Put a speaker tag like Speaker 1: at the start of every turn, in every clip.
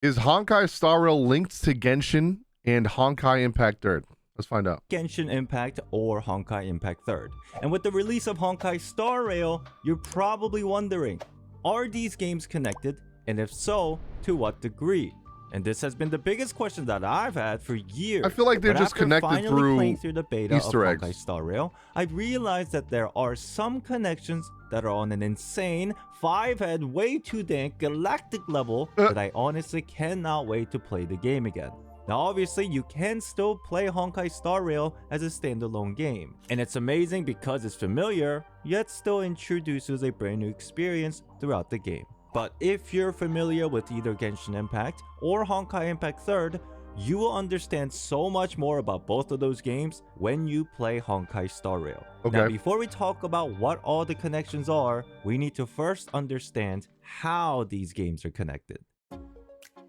Speaker 1: Is Honkai Star Rail linked to Genshin and Honkai Impact 3rd? Let's find out.
Speaker 2: Genshin Impact or Honkai Impact 3rd. And with the release of Honkai Star Rail, you're probably wondering, are these games connected? And if so, to what degree? And this has been the biggest question that I've had for years.
Speaker 1: I feel like they're
Speaker 2: but
Speaker 1: just
Speaker 2: after
Speaker 1: connected
Speaker 2: finally
Speaker 1: through
Speaker 2: the beta
Speaker 1: Easter
Speaker 2: of
Speaker 1: eggs.
Speaker 2: Honkai Star Rail, I realized that there are some connections that are on an insane, 5-head, way too dank, galactic level that I honestly cannot wait to play the game again. Now obviously you can still play Honkai Star Rail as a standalone game, and it's amazing because it's familiar, yet still introduces a brand new experience throughout the game. But if you're familiar with either Genshin Impact or Honkai Impact 3rd, you will understand so much more about both of those games when you play Honkai Star Rail.
Speaker 1: Okay.
Speaker 2: Now before we talk about what all the connections are, we need to first understand how these games are connected.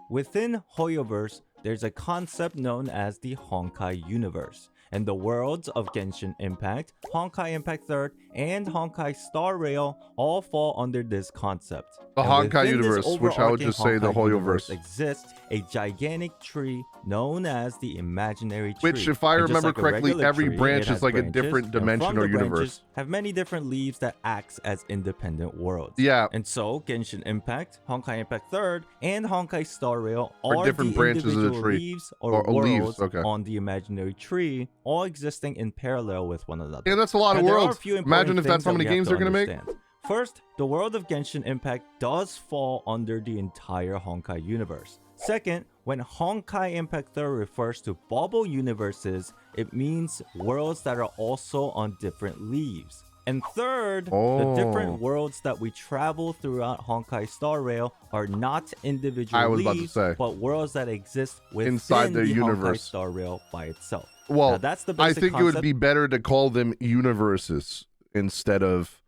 Speaker 2: Within Hoyoverse, there's a concept known as the Honkai universe, and the worlds of Genshin Impact, Honkai Impact 3rd, and Honkai Star Rail all fall under this concept.
Speaker 1: The
Speaker 2: And
Speaker 1: Honkai
Speaker 2: within this
Speaker 1: universe, which I would just say the
Speaker 2: overarching Honkai
Speaker 1: Hoyoverse.
Speaker 2: universe exists a gigantic tree known as the imaginary tree.
Speaker 1: Which, if I
Speaker 2: And just
Speaker 1: remember
Speaker 2: like a
Speaker 1: correctly,
Speaker 2: regular
Speaker 1: every
Speaker 2: tree,
Speaker 1: branch
Speaker 2: it has
Speaker 1: is like a
Speaker 2: branches,
Speaker 1: different
Speaker 2: and
Speaker 1: dimension
Speaker 2: from
Speaker 1: or
Speaker 2: the
Speaker 1: universe.
Speaker 2: branches have many different leaves that acts as independent worlds.
Speaker 1: Yeah.
Speaker 2: And so, Genshin Impact, Honkai Impact 3rd, and Honkai Star Rail are
Speaker 1: different
Speaker 2: the
Speaker 1: branches of the
Speaker 2: individual
Speaker 1: tree.
Speaker 2: leaves or
Speaker 1: Or leaves,
Speaker 2: worlds
Speaker 1: okay.
Speaker 2: on the imaginary tree, all existing in parallel with one another.
Speaker 1: Yeah, that's a lot of
Speaker 2: And there are a
Speaker 1: worlds.
Speaker 2: few important
Speaker 1: Imagine if that's
Speaker 2: things
Speaker 1: how
Speaker 2: that
Speaker 1: many
Speaker 2: we have
Speaker 1: games
Speaker 2: to
Speaker 1: they're going to make.
Speaker 2: understand. First, the world of Genshin Impact does fall under the entire Honkai universe. Second, when Honkai Impact 3rd refers to bubble universes, it means worlds that are also on different leaves. And third, the different worlds that we travel throughout Honkai Star Rail are not individual
Speaker 1: I was about to
Speaker 2: leaves,
Speaker 1: say.
Speaker 2: but worlds that exist within
Speaker 1: Inside the
Speaker 2: the Honkai
Speaker 1: universe.
Speaker 2: Star Rail by itself.
Speaker 1: Well,
Speaker 2: Now, that's the
Speaker 1: I
Speaker 2: basic
Speaker 1: think it would
Speaker 2: concept.
Speaker 1: be better to call them universes instead of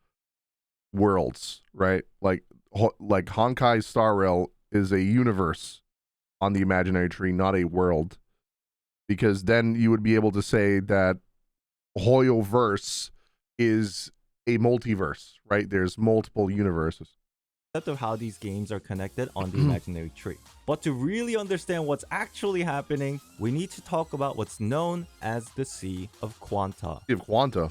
Speaker 1: worlds, right? Like Honkai Star Rail is a universe on the imaginary tree, not a world. Because then you would be able to say that Hoyoverse is a multiverse, right? There's multiple universes.
Speaker 2: Of how these games are connected on the imaginary tree. But to really understand what's actually happening, we need to talk about what's known as the Sea of Quanta.
Speaker 1: You have Quanta.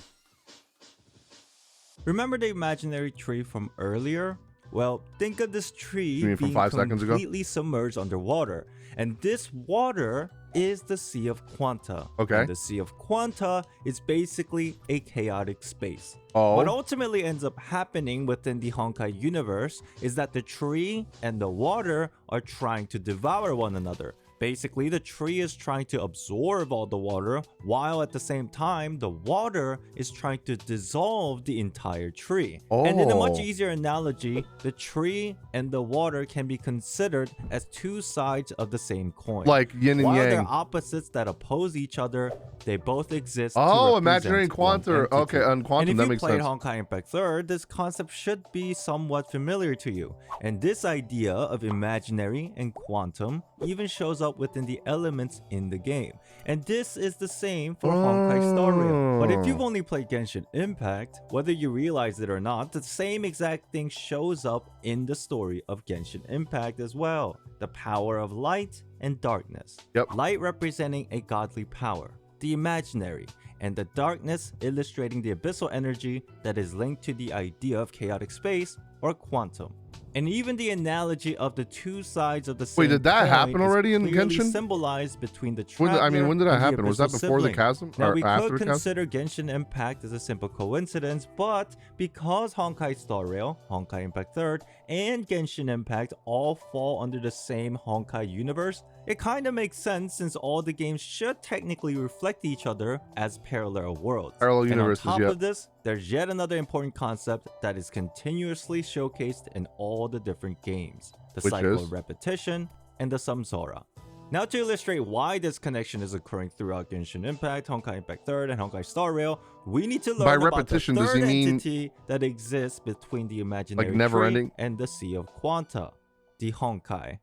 Speaker 2: Remember the imaginary tree from earlier? Well, think of this tree
Speaker 1: You mean from
Speaker 2: being
Speaker 1: 5 seconds ago?
Speaker 2: completely submerged underwater. And this water is the Sea of Quanta.
Speaker 1: Okay.
Speaker 2: And the Sea of Quanta is basically a chaotic space.
Speaker 1: Oh.
Speaker 2: What ultimately ends up happening within the Honkai universe is that the tree and the water are trying to devour one another. Basically, the tree is trying to absorb all the water, while at the same time, the water is trying to dissolve the entire tree. And in a much
Speaker 1: Oh.
Speaker 2: easier analogy, the tree and the water can be considered as two sides of the same coin.
Speaker 1: Like yin and
Speaker 2: While
Speaker 1: yang.
Speaker 2: they're opposites that oppose each other, they both exist.
Speaker 1: Oh,
Speaker 2: to
Speaker 1: imaginary
Speaker 2: represent one
Speaker 1: Quanta.
Speaker 2: entity.
Speaker 1: Okay, on Quantum,
Speaker 2: and
Speaker 1: that
Speaker 2: if you
Speaker 1: makes
Speaker 2: played
Speaker 1: sense.
Speaker 2: Honkai Impact 3rd, this concept should be somewhat familiar to you. And this idea of imaginary and quantum even shows up within the elements in the game. And this is the same for Honkai Star Rail. But if you've only played Genshin Impact, whether you realize it or not, the same exact thing shows up in the story of Genshin Impact as well. The power of light and darkness.
Speaker 1: Yep.
Speaker 2: Light representing a godly power, the imaginary, and the darkness illustrating the abyssal energy that is linked to the idea of chaotic space or quantum. And even the analogy of the two sides of the same
Speaker 1: Wait, did that
Speaker 2: coin
Speaker 1: happen
Speaker 2: is
Speaker 1: already in
Speaker 2: clearly
Speaker 1: Genshin?
Speaker 2: symbolized between the
Speaker 1: When
Speaker 2: traveler
Speaker 1: did that
Speaker 2: and the
Speaker 1: happen? Was that
Speaker 2: abyssal
Speaker 1: before the
Speaker 2: sibling.
Speaker 1: chasm
Speaker 2: Now,
Speaker 1: or
Speaker 2: we
Speaker 1: after
Speaker 2: could
Speaker 1: the chasm?
Speaker 2: consider Genshin Impact as a simple coincidence, but because Honkai Star Rail, Honkai Impact 3rd, and Genshin Impact all fall under the same Honkai universe, it kinda makes sense since all the games should technically reflect each other as parallel worlds.
Speaker 1: Parallel
Speaker 2: And
Speaker 1: universes,
Speaker 2: on top
Speaker 1: yeah.
Speaker 2: of this, there's yet another important concept that is continuously showcased in all the different games. The
Speaker 1: Which
Speaker 2: cycle
Speaker 1: is?
Speaker 2: of repetition and the samsara. Now to illustrate why this connection is occurring throughout Genshin Impact, Honkai Impact 3rd, and Honkai Star Rail, we need to learn
Speaker 1: By
Speaker 2: about
Speaker 1: repetition,
Speaker 2: the
Speaker 1: does
Speaker 2: third
Speaker 1: he mean-
Speaker 2: entity that exists between the imaginary
Speaker 1: never
Speaker 2: tree
Speaker 1: ending?
Speaker 2: and the Sea of Quanta, the Honkai.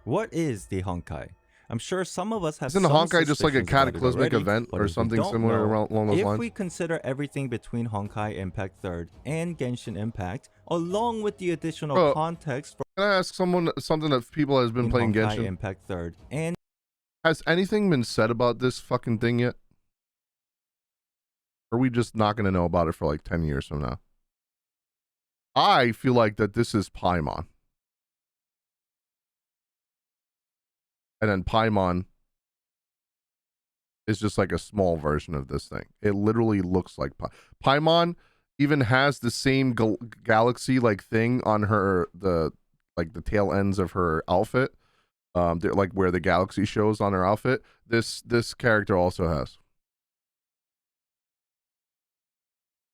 Speaker 2: What is the Honkai? I'm sure some of us have
Speaker 1: Isn't the
Speaker 2: some
Speaker 1: Honkai just like a
Speaker 2: suspicions about it
Speaker 1: cataclysmic
Speaker 2: already,
Speaker 1: event
Speaker 2: but
Speaker 1: or
Speaker 2: if we
Speaker 1: something
Speaker 2: don't
Speaker 1: similar
Speaker 2: know,
Speaker 1: along those
Speaker 2: if
Speaker 1: lines?
Speaker 2: we consider everything between Honkai Impact 3rd and Genshin Impact, along with the additional
Speaker 1: Bro,
Speaker 2: context
Speaker 1: Can I ask someone something that people has been
Speaker 2: in
Speaker 1: playing
Speaker 2: Honkai
Speaker 1: Genshin?
Speaker 2: Impact 3rd, and
Speaker 1: Has anything been said about this fucking thing yet? Or are we just not going to know about it for like 10 years from now? I feel like that this is Paimon. And then Paimon is just like a small version of this thing. It literally looks like Paimon even has the same galaxy like thing on her, the tail ends of her outfit. They're like where the galaxy shows on her outfit. This character also has.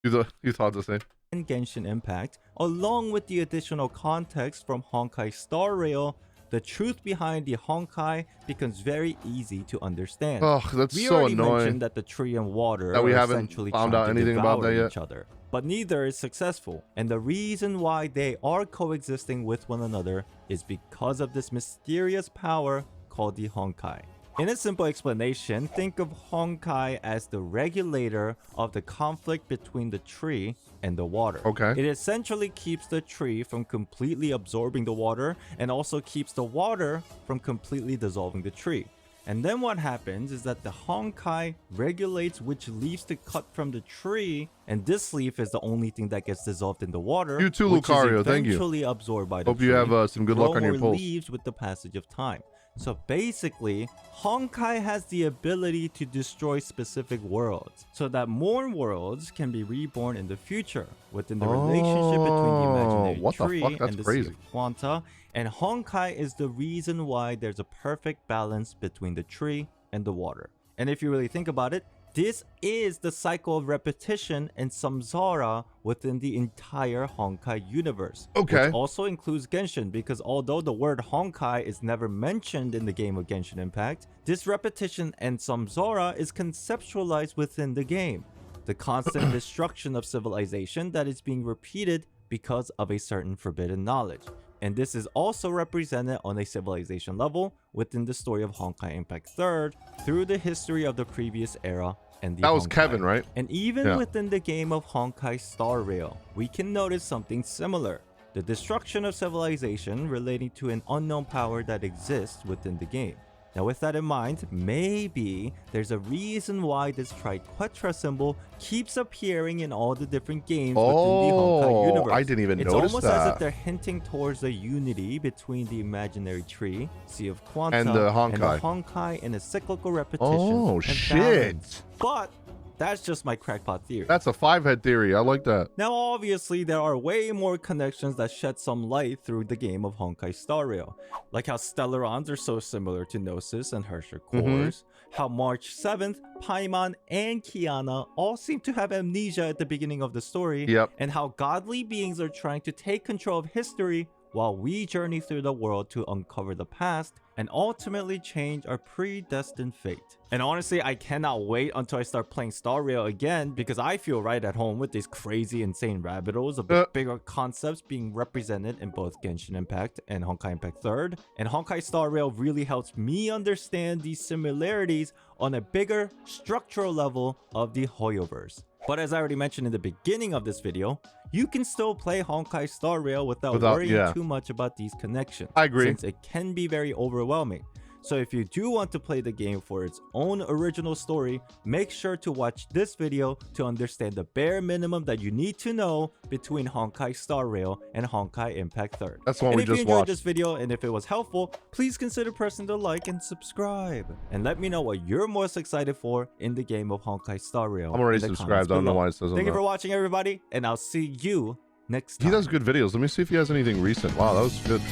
Speaker 1: You thought the same?
Speaker 2: in Genshin Impact, along with the additional context from Honkai Star Rail, the truth behind the Honkai becomes very easy to understand.
Speaker 1: Oh, that's
Speaker 2: we
Speaker 1: so
Speaker 2: already
Speaker 1: annoying
Speaker 2: mentioned that the tree and water
Speaker 1: that we
Speaker 2: are
Speaker 1: haven't
Speaker 2: essentially
Speaker 1: found
Speaker 2: trying
Speaker 1: out
Speaker 2: to
Speaker 1: anything about
Speaker 2: devour
Speaker 1: that yet.
Speaker 2: each other, but neither is successful. And the reason why they are coexisting with one another is because of this mysterious power called the Honkai. In a simple explanation, think of Honkai as the regulator of the conflict between the tree and the water.
Speaker 1: Okay.
Speaker 2: It essentially keeps the tree from completely absorbing the water and also keeps the water from completely dissolving the tree. And then what happens is that the Honkai regulates which leaves to cut from the tree, and this leaf is the only thing that gets dissolved in the water.
Speaker 1: You too,
Speaker 2: which
Speaker 1: Lucario.
Speaker 2: is
Speaker 1: Thank you.
Speaker 2: eventually absorbed by the
Speaker 1: Hope
Speaker 2: tree.
Speaker 1: you have some good luck on your
Speaker 2: grow more
Speaker 1: polls.
Speaker 2: leaves with the passage of time. So basically, Honkai has the ability to destroy specific worlds, so that more worlds can be reborn in the future within the relationship between the imaginary
Speaker 1: what the
Speaker 2: tree
Speaker 1: fuck? That's
Speaker 2: and the
Speaker 1: crazy.
Speaker 2: sea of quanta. And Honkai is the reason why there's a perfect balance between the tree and the water. And if you really think about it, this is the cycle of repetition and samsara within the entire Honkai universe.
Speaker 1: Okay.
Speaker 2: Which also includes Genshin, because although the word Honkai is never mentioned in the game of Genshin Impact, this repetition and samsara is conceptualized within the game. The constant destruction of civilization that is being repeated because of a certain forbidden knowledge. And this is also represented on a civilization level within the story of Honkai Impact 3rd through the history of the previous era and the
Speaker 1: That was
Speaker 2: Honkai.
Speaker 1: Kevin, right?
Speaker 2: And even within the game of Honkai Star Rail, we can notice something similar. The destruction of civilization relating to an unknown power that exists within the game. Now with that in mind, maybe there's a reason why this triquetra symbol keeps appearing in all the different games within the Honkai universe.
Speaker 1: I didn't even
Speaker 2: It's
Speaker 1: notice
Speaker 2: almost
Speaker 1: that.
Speaker 2: as if they're hinting towards the unity between the imaginary tree, Sea of Quanta,
Speaker 1: And the Honkai.
Speaker 2: in a cyclical repetition.
Speaker 1: Oh,
Speaker 2: and
Speaker 1: shit.
Speaker 2: balance. But that's just my crackpot theory.
Speaker 1: That's a 5-head theory. I like that.
Speaker 2: Now, obviously, there are way more connections that shed some light through the game of Honkai Star Rail, like how Stellarons are so similar to Gnosis and Hersher cores, how March 7th, Paimon and Kiana all seem to have amnesia at the beginning of the story, and how godly beings are trying to take control of history while we journey through the world to uncover the past and ultimately change our predestined fate. And honestly, I cannot wait until I start playing Star Rail again, because I feel right at home with these crazy, insane rabbit holes of the bigger concepts being represented in both Genshin Impact and Honkai Impact 3rd. And Honkai Star Rail really helps me understand these similarities on a bigger structural level of the Hoyoverse. But as I already mentioned in the beginning of this video, you can still play Honkai Star Rail without worrying too much about these connections.
Speaker 1: I agree.
Speaker 2: Since it can be very overwhelming. So if you do want to play the game for its own original story, make sure to watch this video to understand the bare minimum that you need to know between Honkai Star Rail and Honkai Impact 3rd.
Speaker 1: That's the one we just watched.
Speaker 2: And if you enjoyed this video and if it was helpful, please consider pressing the like and subscribe. And let me know what you're most excited for in the game of Honkai Star Rail.
Speaker 1: I'm already subscribed. I don't know why it says on
Speaker 2: Thank you
Speaker 1: that.
Speaker 2: for watching, everybody, and I'll see you next time.
Speaker 1: He does good videos. Let me see if he has anything recent. Wow, that was good.